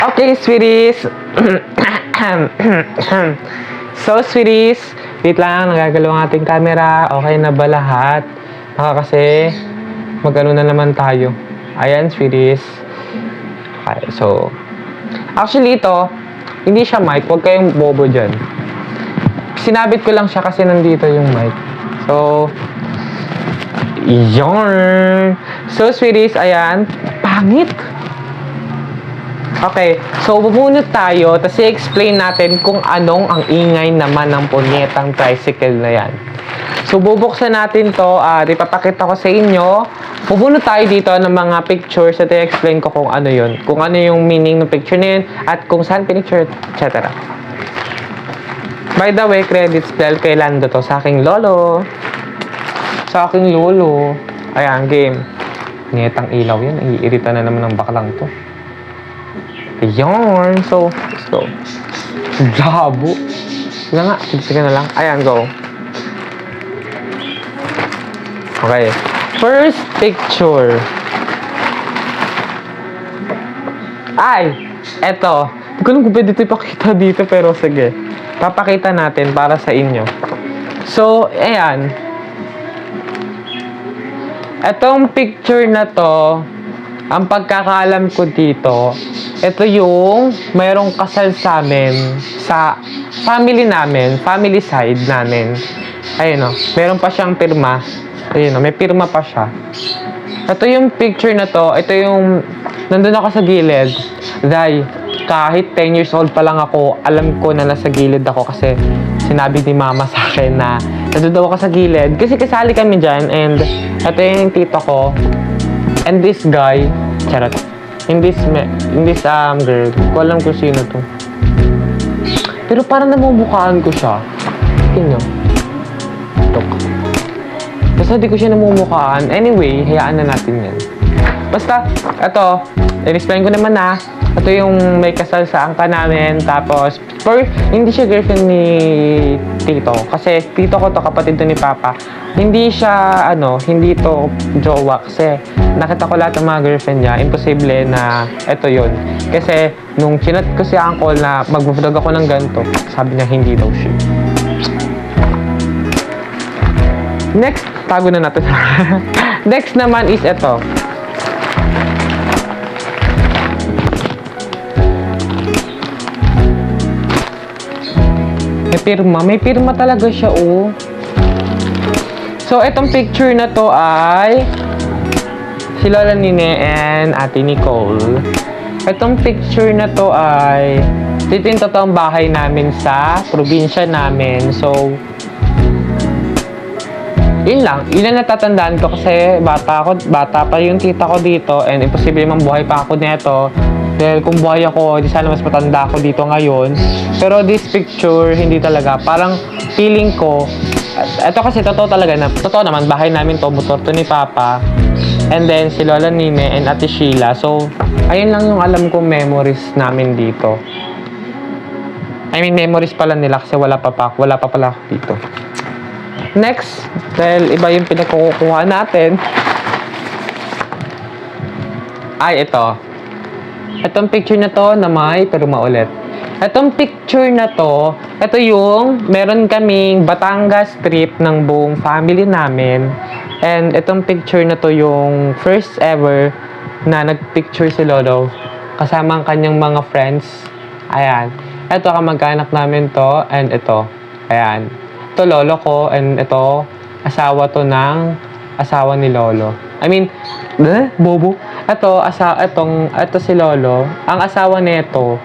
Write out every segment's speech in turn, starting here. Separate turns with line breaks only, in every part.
Okay, sweeties. So, sweeties, wait lang, nagagalaw ang ating camera. Okay na ba lahat? Baka kasi, mag-ano na naman tayo. Ayan, sweeties. Okay, so, actually ito, hindi siya mic. Huwag kayong bobo dyan. Sinabit ko lang siya kasi nandito yung mic. So, yarn. So, sweeties, ayan. Pangit. Okay, so bumunot tayo, tapos i-explain natin kung anong ang ingay naman ng punyetang tricycle na yan. So, bubuksan natin to, ipapakita ko sa inyo. Bubunot tayo dito ng mga pictures at i-explain ko kung ano yun. Kung ano yung meaning ng picture na yun, at kung saan pinicture, etc. By the way, credits dahil kay Lando to, sa aking lolo. Sa aking lolo. Ayan, game. Punyetang ilaw yan, iirita na naman ng baklang to. Ayan. So, let's go. Labo. Sige nga. Sige na lang. Ayan, go. Okay. First picture. Ay! Eto. Hindi ko lang kung pwede ito ipakita dito, pero sige. Papakita natin para sa inyo. So, ayan. Etong picture na to, ang pagkakaalam ko dito, ito yung mayroong kasal sa amin, sa family namin, family side namin. Ayun o, meron pa siyang pirma. Ayun o, may pirma pa siya. Ito yung picture na to, ito yung, nandun ako sa gilid. Dahil, kahit 10 years old pa lang ako, alam ko na nasa gilid ako kasi sinabi ni mama sa akin na nandun daw ako sa gilid. Kasi kasali kami dyan, and ito yung tito ko. And this guy, charot. In this girl, ko alam kung sino to. Pero parang namumukhaan ko siya. Tingnan nyo. Look. Basta di ko siya namumukhaan. Anyway, hayaan na natin yan. Basta, ito, i-explain ko naman na. Ito yung may kasal sa angka namin. Tapos, hindi siya girlfriend ni Tito. Kasi Tito ko to, kapatid to ni Papa. Hindi siya, hindi to jowa. Kasi nakita ko lahat ng mga girlfriend niya. Imposible na ito yun. Kasi nung chinat ko si uncle na mag-vlog ako ng ganito, sabi niya hindi daw siya. Next, tago na natin. Next naman is ito. May pirma talaga siya, oh. So, itong picture na to ay si Lola Nine and Ate Nicole. Itong picture na to ay dito yung totoong bahay namin sa probinsya namin. So, yun lang. Yun lang natatandaan ko kasi bata pa yung tita ko dito, and imposible mang buhay pa ako nito. Dahil kung buhay ako, di sana mas matanda ako dito ngayon. Pero this picture, hindi talaga. Parang feeling ko, ito kasi totoo talaga na, totoo naman, bahay namin to, motor to ni Papa. And then, si Lola Nine and Ate Sheila. So, ayun lang yung alam kong memories namin dito. I mean, memories pala nila kasi wala pa pala ako dito. Next, dahil iba yung pinagkukuha natin. Ay, ito. Itong picture na to na may pirma ulit. Itong picture na to, ito yung meron kaming Batangas trip ng buong family namin. And itong picture na to yung first ever na nagpicture si Lolo kasama ang kanyang mga friends. Ayan. Ito kamag-anak namin to, and ito. Ayan. Ito lolo ko, and ito asawa to ng asawa ni Lolo. I mean, bobo. Ito si Lolo, ang asawa nito,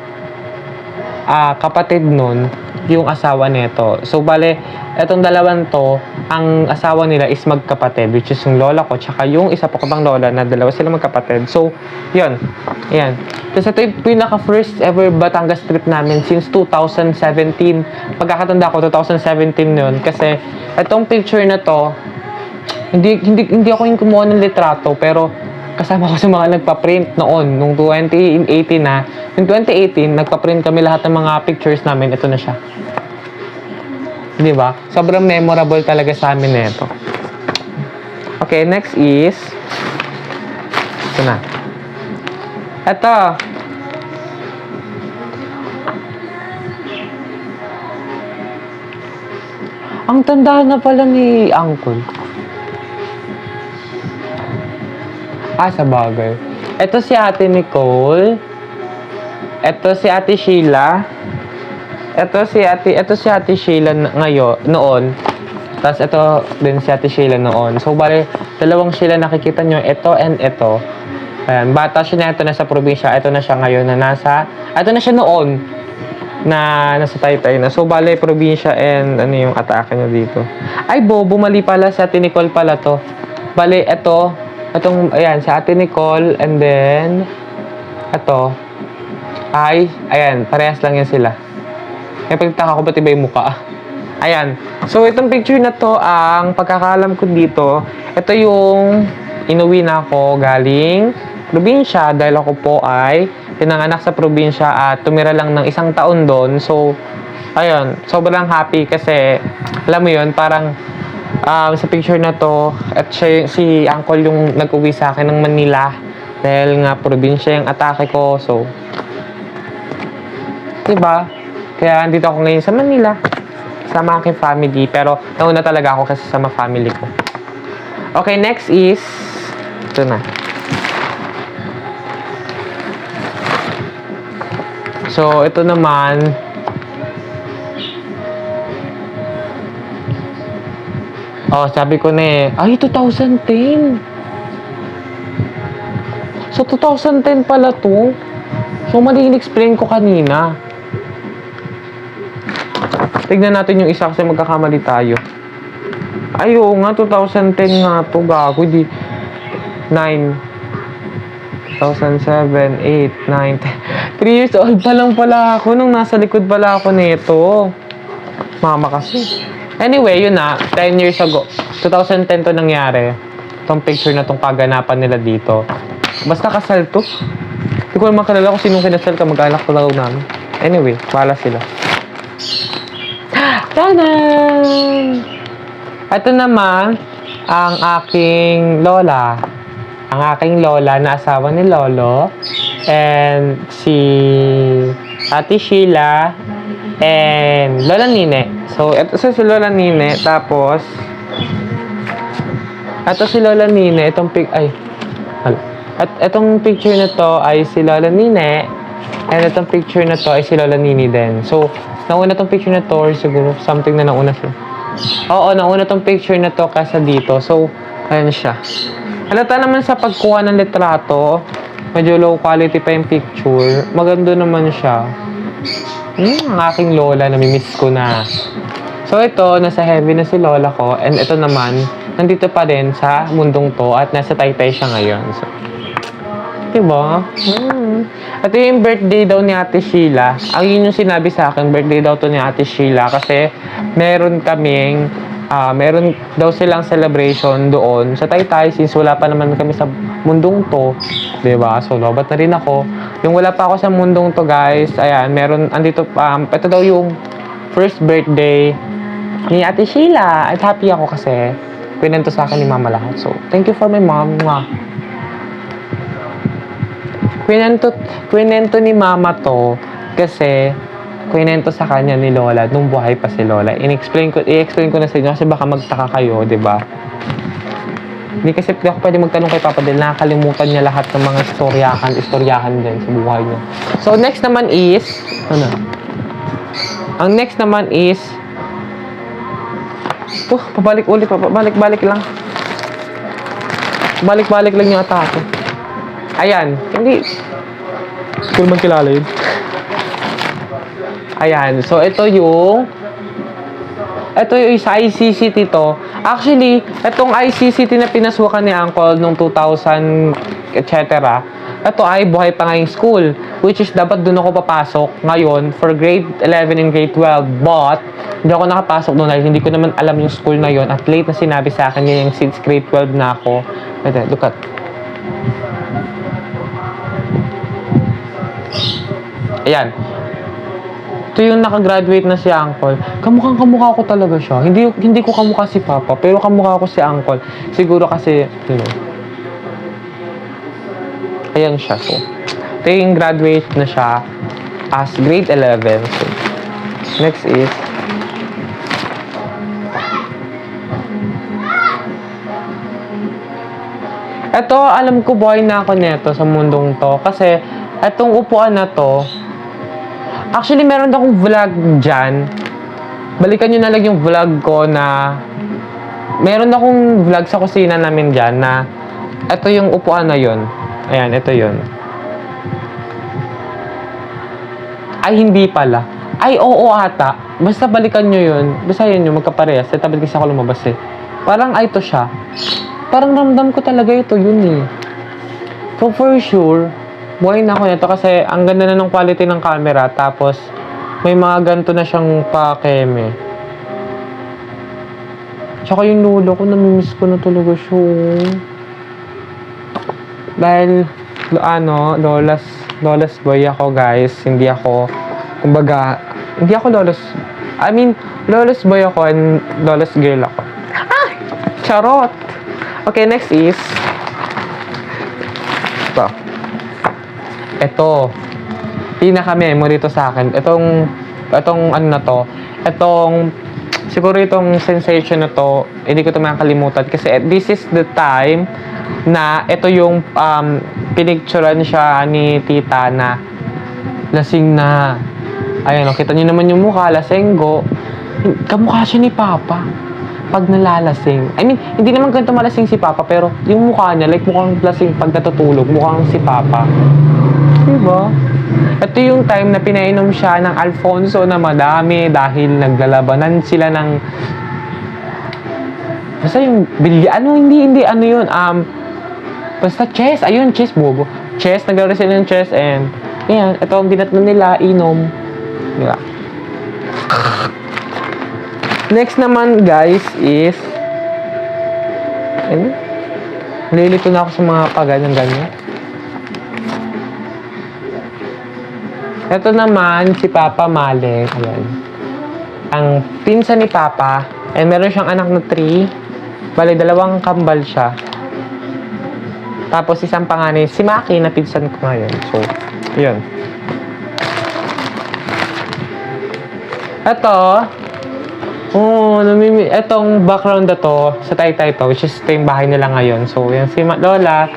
kapatid nun, yung asawa nito. So, bale, itong dalawang to, ang asawa nila is magkapatid, which is yung lola ko, tsaka yung isa pa ko bang lola na dalawa sila magkapatid. So, yun. Ayan. Tapos ito yung pinaka-first ever Batangas trip namin since 2017. Pagkakatanda ko, 2017 yun. Kasi, itong picture na to, hindi ako yung kumuha ng litrato, pero kasama ko sa mga nagpa-print noon, nung 2018 na. Yung 2018, nagpa-print kami lahat ng mga pictures namin. Ito na siya. Di ba? Sobrang memorable talaga sa amin na ito. Okay, next is ito na. Ito. Ang tanda na pala ni Uncle. Sa bagay. Ito si Ate Nicole. Ito si Ate Sheila. Ito si Ate Sheila noon. Tapos ito din si Ate Sheila noon. So, bale, dalawang Sheila nakikita nyo. Ito and ito. Ayan, bata siya na ito nasa probinsya. Ito na siya ngayon na ito na siya noon na nasa Taytay na. So, bale, probinsya and ano yung atake niya dito. Ay, bobo, mali pala. Si Ate Nicole pala to. Bale, ayan, si Ate Nicole and then ayan, parehas lang yan sila. May pagtaka ko ba't iba yung mukha? Ayan. So, itong picture na to, ang pagkakaalam ko dito, ito yung inuwi na ako galing probinsya dahil ako po ay pinanganak sa probinsya at tumira lang ng 1 taon doon. So, ayun, sobrang happy kasi, alam mo yun, parang sa picture na to, at si Uncle yung nag-uwi sa akin ng Manila dahil nga probinsya yung atake ko. So, diba? Kaya andito ako ngayon sa Manila sama aking family. Pero nauna talaga ako kasi sama family ko. Okay, next is ito na. So, ito naman sabi ko na ay 2010. So, 2010 pala to. So, mali in-explain ko kanina. Tignan natin yung isa kasi magkakamali tayo. Ay, oo nga, 2010 nga to. Gago, di 9, 2007, 8, 9, 10. 3 years old pa lang pala ako nung nasa likod pala ako nito. Mama kasi. Anyway, yun na. 10 years ago. 2010 to nangyari. Itong picture na tong kaganapan nila dito. Basta kasal to. Hindi ko naman kalala kung sinong kinasal ka. Mag-anak ko lang namin. Anyway, wala sila. Tanan! Ito naman, ang aking lola. Ang aking lola na asawa ni Lolo. And si Ate Sheila. And Lola Nine. So, ito si Lola Nine. Tapos, ito si Lola Nine. Itong picture na to ay si Lola Nine. And itong picture na to ay si Lola Nini din. So, nauna tong picture na to or siguro something na nauna siya. Oo, nauna tong picture na to kaysa dito. So, ayan siya. Halata naman sa pagkuha ng litrato, medyo low quality pa yung picture. Maganda naman siya. Ang aking lola, namimiss ko na. So, ito, nasa heavy na si lola ko. And ito naman, nandito pa rin sa mundong to at nasa Taytay siya ngayon. So, diba? Ito yung birthday daw ni Ate Sheila. Ang yun yung sinabi sa akin, birthday daw to ni Ate Sheila kasi meron daw silang celebration doon sa Taytay since wala pa naman kami sa mundong to. Diba? So, lobat na rin ako. Yung wala pa ako sa mundong to, guys, ayan, ito daw yung first birthday ni Ate Sheila. At happy ako kasi pinento sa akin ni Mama lahat. So, thank you for my mom. Kwinento ni Mama to kasi kwinento sa kanya ni Lola nung buhay pa si Lola. I-explain ko na sa inyo kasi baka magtaka kayo, di ba? Hindi kasi ako pwede magtanong kay Papa dahil nakakalimutan niya lahat ng mga istoryahan din sa buhay niya. So, next naman is ang next naman is pabalik lang. Balik-balik lang yung atake. Ayan, hindi ko naman kilala yun. Ayan, so ito yung sa ICCT to. Actually, itong ICCT na pinasukan ni Uncle nung 2000, etc. Ito ay buhay pa ngayong school, which is dapat doon ako papasok ngayon for grade 11 and grade 12. But, hindi ako nakapasok doon dahil hindi ko naman alam yung school na yon at late na sinabi sa akin yung since grade 12 na ako. Look at. Ayan. Ito yung nakagraduate na si Uncle. Kamukha ko talaga siya. Hindi ko kamukha si Papa, pero kamukha ko si Uncle. Siguro kasi, ayan siya. So, ito yung graduate na siya as grade 11. So, next is Ito, alam ko buhay na ako neto sa mundong to. Kasi, etong upuan na to, actually, meron akong vlog dyan. Balikan nyo na lang yung vlog ko na meron akong vlog sa kusina namin dyan na ito yung upuan na yon. Ayan, ito yon. Ay, hindi pala. Ay, oo ata. Basta balikan nyo yun. Basta yun yung magkaparehas. Tabi kasi ako lumabas eh. Parang ay to siya. Parang ramdam ko talaga ito yun eh. So for sure, buhay na ako nito kasi ang ganda na ng quality ng camera. Tapos, may mga ganito na siyang pakeme. Tsaka yung lolo ko, namimiss ko na talaga siya. Dahil, lolas boy ako guys. Hindi ako, kumbaga, hindi ako lolas boy ako and lolas girl ako. Ah! Charot! Okay, next is, ito. Pinaka-memory to sa akin. Itong ano na to, siguro itong sensation na to, hindi ko ito makakalimutan. Kasi this is the time na ito yung pinicturean siya ni tita na lasing na. Ayan, kita niyo naman yung mukha, lasenggo. Kamukha siya ni Papa pag nalalasing. I mean, hindi naman ganito malasing si Papa, pero yung mukha niya, like mukhang lasing pag natutulog, mukhang si Papa. Diba? Ito yung time na pinainom siya ng Alfonso na madami dahil naglalabanan sila ng basta yung hindi ano yun, basta chess, ayun, chess, bobo. Chess, naglaro sila ng chess and yan, ito ang binatnan nila, inom. Diba? Next naman guys is ano? Nalilito na ako sa mga ganyan. Ito naman si Papa Malek. Ayan. Ang pinsan ni Papa and meron siyang anak na 3. Bale, 2 kambal siya. Tapos isang panganay si Maki na pinsan ko ngayon. So, yun. Ito, etong background na to, sa Taytay to, which is ito yung bahay nila ngayon. So, yan si Lola,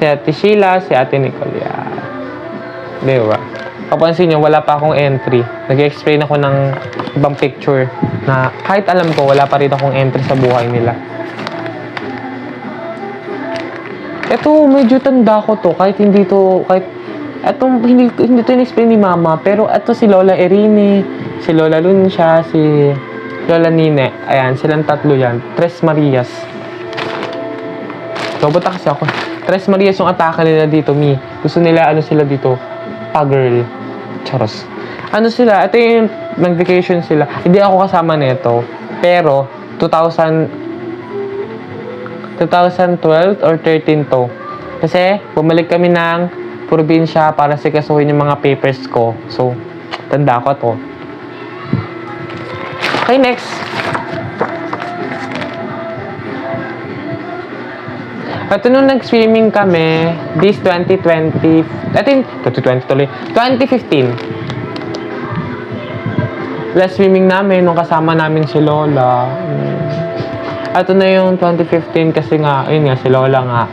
si Ate Sheila, si Ate Nicole. Yan. Diba? Kapansin nyo, wala pa akong entry. Nag-explain ako ng ibang picture na kahit alam ko, wala pa rin akong entry sa buhay nila. Ito, medyo tanda ko to. Kahit hindi to, hindi to in-explain ni Mama. Pero ito si Lola Erine, si Lola Luncia, si Lola Nine. Ayan, silang 3 yan. Tres Marias. Lobota kasi ako. Tres Marias yung atake nila dito, Mi. Gusto nila, sila dito? Pa-girl. Charos. Sila? Ito yung nag-vacation sila. Hindi ako kasama nito. Pero, 2012 or 13 to. Kasi, bumalik kami ng probinsya para sikasuhin yung mga papers ko. So, tanda ko to. Okay, next. At nung nag-swimming kami, this 2020, I think, 2020 tuloy, 2015. Last swimming namin, nung kasama namin si Lola. Ito na yung 2015 kasi nga, ayun nga, si Lola nga.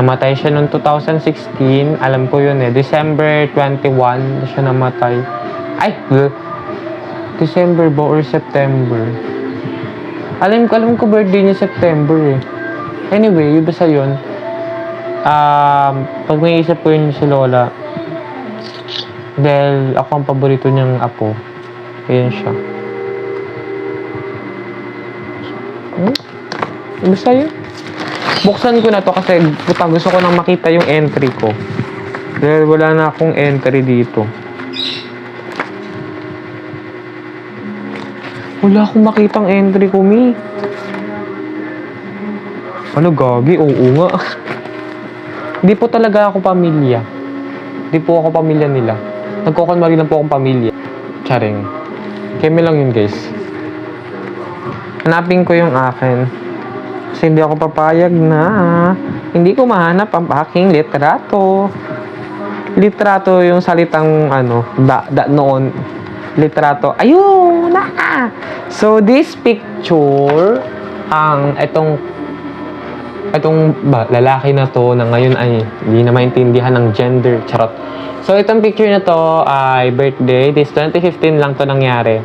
Namatay siya noong 2016. Alam ko yun eh. December 21 siya namatay. Ay! December ba or September? Alam ko birthday niya September eh. Anyway, yung basta yun. Pag may isip ko yun si Lola, dahil ako ang paborito niyang apo. Ayan siya. Basta yun. Buksan ko na to kasi gusto ko nang makita yung entry ko. Dahil wala na akong entry dito. Wala akong makitang entry ko, Mi. Ano, gagi? Oo nga. Hindi po talaga ako pamilya. Hindi po ako pamilya nila. Nagkukunwari lang po akong pamilya. Charing. Kemi lang yun, guys. Hanapin ko yung akin. Kasi hindi ako papayag na hindi ko mahanap ang aking litrato. Litrato yung salitang noon. Litrato. Ayun! So, this picture, itong Itong lalaki na to na ngayon ay hindi na maintindihan ng gender. Charot. So, itong picture na to ay birthday. This 2015 lang to nangyari.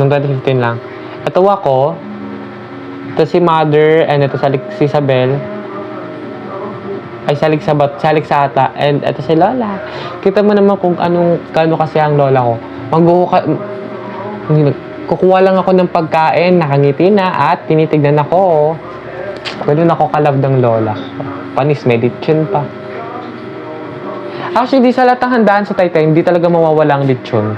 Noong 2015 lang. Ito ako. Ito si mother. And ito si Isabel. Ay, salik sa ata. And ito si lola. Kita mo naman kung kano kasi ang lola ko. Kukuha lang ako ng pagkain, nakangiti na at tinitignan ako. Ganun ako kalab ng lola. Panis, may lechon pa. Actually, di sa lahat ng handaan sa Taytay, hindi talaga mawawala ang lechon.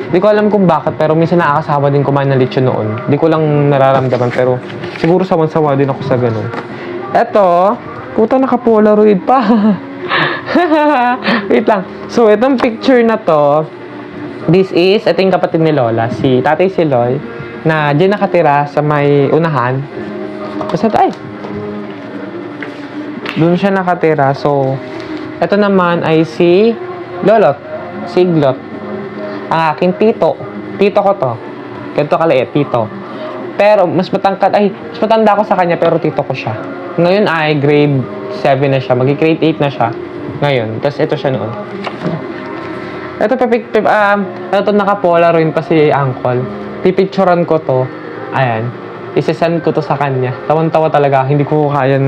Di ko alam kung bakit, pero minsan nakakasama din kumain ng lechon noon. Di ko lang nararamdaman, pero siguro sawan-sawa din ako sa ganun. Eto, puta naka-polaroid pa. Wait lang. So, itong picture na to, ito yung kapatid ni Lola, si Tatay Siloy, na dyan nakatira sa may unahan. Basta doon siya nakatira. So, ito naman ay si Lolot, Siglot. Ang aking tito. Tito ko to. Ganito kaliit, tito. Pero, mas matanda ako sa kanya, pero tito ko siya. Ngayon ay grade 7 na siya. Grade 8 na siya. Ngayon. Tapos, ito siya noon. Ito naka-polaroid pa si Uncle. Pipicturan ko to. Ayan. Isesend ko to sa kanya. Tawan-tawa talaga. Hindi ko kaya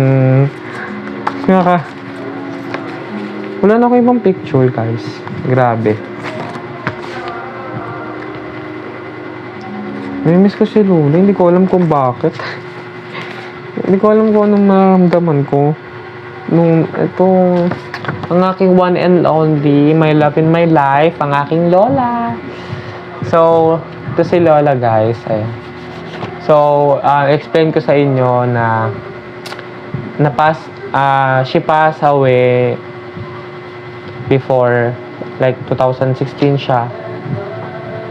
wala na ako ibang picture, guys. Grabe. Namimiss ko si Lula. Hindi ko alam kung bakit. Hindi ko alam kung anong maramdaman ko. Ang aking one and only, my love in my life, ang aking Lola. So, ito si Lola, guys. Ayan. So, explain ko sa inyo na she passed away before, like 2016 siya.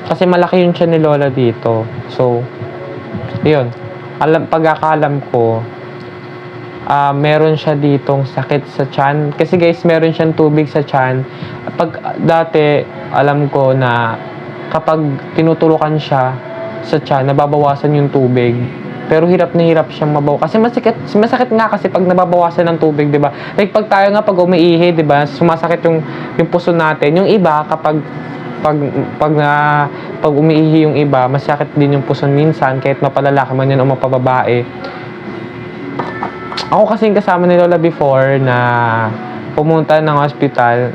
Kasi malaki yung tiyan ni Lola dito. So, yun. Pagkakalam ko, meron siya ditong sakit sa tiyan. Kasi guys, meron siyang tubig sa tiyan. Dati, alam ko na kapag tinutulukan siya sa tiyan, nababawasan yung tubig. Pero hirap na hirap siyang mabawasan. Kasi masakit nga kasi pag nababawasan ng tubig, di ba? Like pag tayo nga, pag umiihi, di ba? Sumasakit yung puso natin. Yung iba, kapag umiihi yung iba, masakit din yung puso minsan, kahit mapalalaki man yan o mapababae. Ako kasing kasama ni Lola before na pumunta ng hospital,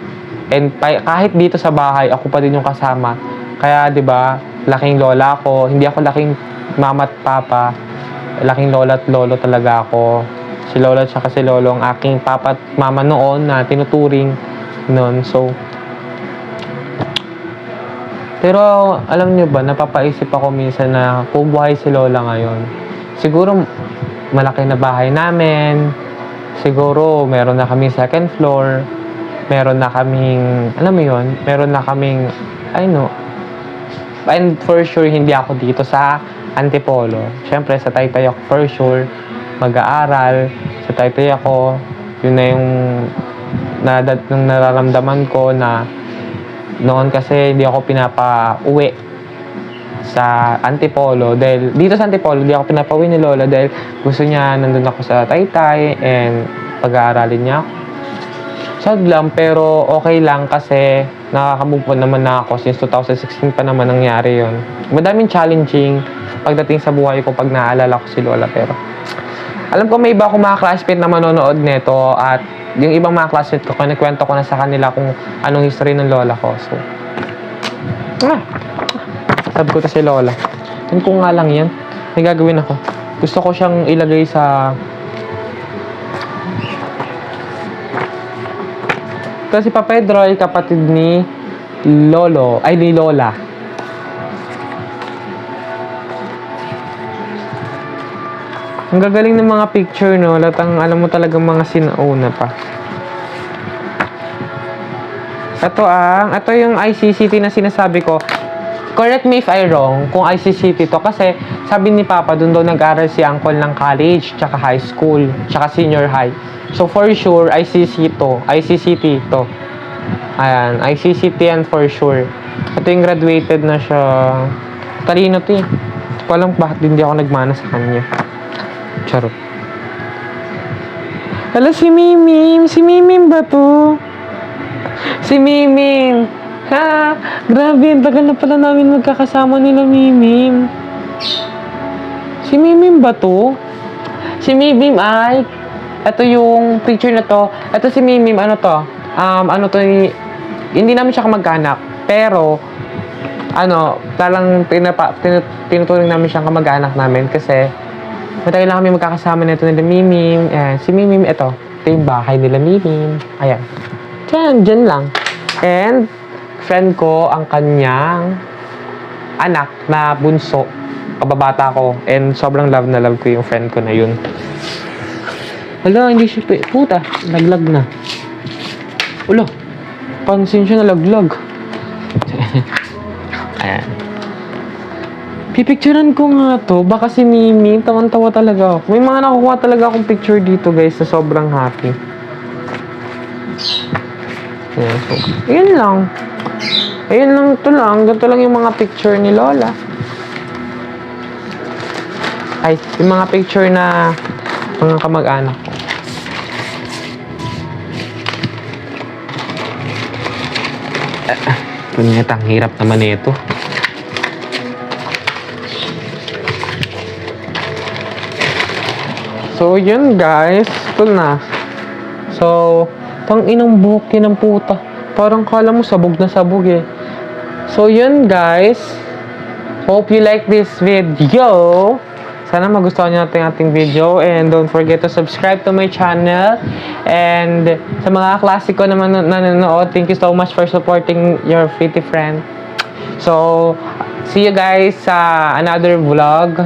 and kahit dito sa bahay, ako pa din yung kasama. Kaya, di ba, laking lola ako. Hindi ako laking mama at papa. Laking lola at lolo talaga ako. Si lola at saka si lolo ang aking papa at mama noon na tinuturing noon. So, pero alam niyo ba, napapaisip ako minsan na kung buhay si lola ngayon. Siguro, malaki na bahay namin. Siguro, meron na kaming second floor. Meron na kaming, alam mo yun, meron na kaming, and for sure, hindi ako dito sa Antipolo. Siyempre, sa Taytay ako for sure mag-aaral. Sa Taytay ako, yun na yung nararamdaman ko na noon kasi hindi ako pinapa-uwi sa Antipolo. Dahil dito sa Antipolo, hindi ako pinapa-uwi ni Lola dahil gusto niya nandun ako sa Taytay and pag-aaralin niya ako. Sad lang, pero okay lang kasi nakaka-move on naman na ako since 2016 pa naman nangyari yon. Madaming challenging pagdating sa buhay ko pag naaalala ko si Lola, pero alam ko may iba akong mga classmate na manonood nito at yung ibang mga classmate ko, kinikwento ko na sa kanila kung anong history ng Lola ko. So, sabi ko to si Lola. Yan ko nga lang yan. May gagawin ako. Gusto ko siyang ilagay sa Ito si Papa Pedro ay kapatid ni Lolo, ay ni Lola. Ang gagaling ng mga picture, no? Latang alam mo talagang mga sinauna pa. Ito yung ICCT na sinasabi ko. Correct me if I wrong kung ICCT to. Kasi sabi ni Papa, doon daw nag-aral si Uncle ng college, tsaka high school, tsaka senior high. So for sure, ICCT to. Ayan, ICCT yan for sure. Ito yung graduated na siya. Talino to eh. Hindi ko alam bakit hindi ako nagmana sa kanya. Charot. Hala, si Mimim. Si Mimim ba to? Si Mimim. Ha? Grabe, ang tagal na pala namin magkakasama nila, Mimim. Si Mimim ba to? Si Mimim ay... Ito yung picture na to. Ito si Mimim, ano to? Ano to, hindi namin siya kamag-anak. Pero, talang tinuturing namin siyang kamag-anak namin kasi matagal lang kami magkakasama nito nila Mimim. Ayan, si Mimim, ito yung bahay nila Mimim. Ayan. Diyan lang. And, friend ko ang kanyang anak na bunso. Kababata ko. And, sobrang love na love ko yung friend ko na yun. Wala, hindi siya puta. Naglag na. Wala. Pansin siya nalaglag. Ayan. Pipicturean ko nga to. Baka si Mimi, tawan-tawa talaga ako. May mga nakukuha talaga akong picture dito, guys, na sobrang happy. Ayan, so, yun lang. Ayun lang, ito lang. Ganito lang yung mga picture ni Lola. Ay, yung mga picture na mga kamag-anak ko. Punyeta, ang hirap naman ito. So, yun guys. Ito na. So, tang inang buhok yun ng puta. Parang kala mo sabog na sabog eh. So, yun guys. Hope you like this video. Sana magustuhan nyo natin ating video. And don't forget to subscribe to my channel. And sa mga klasiko naman nanonood, thank you so much for supporting your pretty friend. So, see you guys sa another vlog.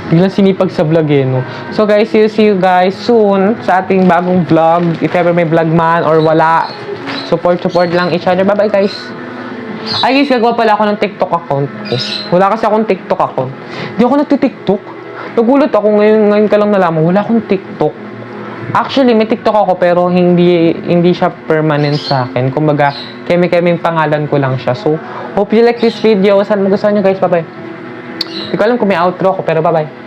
Biglang sinipag sa vlog eh, no? So guys, see you guys soon sa ating bagong vlog. If ever may vlog man or wala, support lang each other. Bye-bye guys. Ay guys, gagawa pala ako ng TikTok account ko. Wala kasi akong TikTok account. Hindi ako nagti-TikTok. Nagulat ako ngayon ka lang nalaman. Wala akong TikTok. Actually, may TikTok ako pero hindi siya permanent sa akin. Kumbaga, kemi-kemi pangalan ko lang siya. So, hope you like this video. Saan magustuhan nyo guys. Bye-bye. Hindi ko alam kung may outro ako pero bye-bye.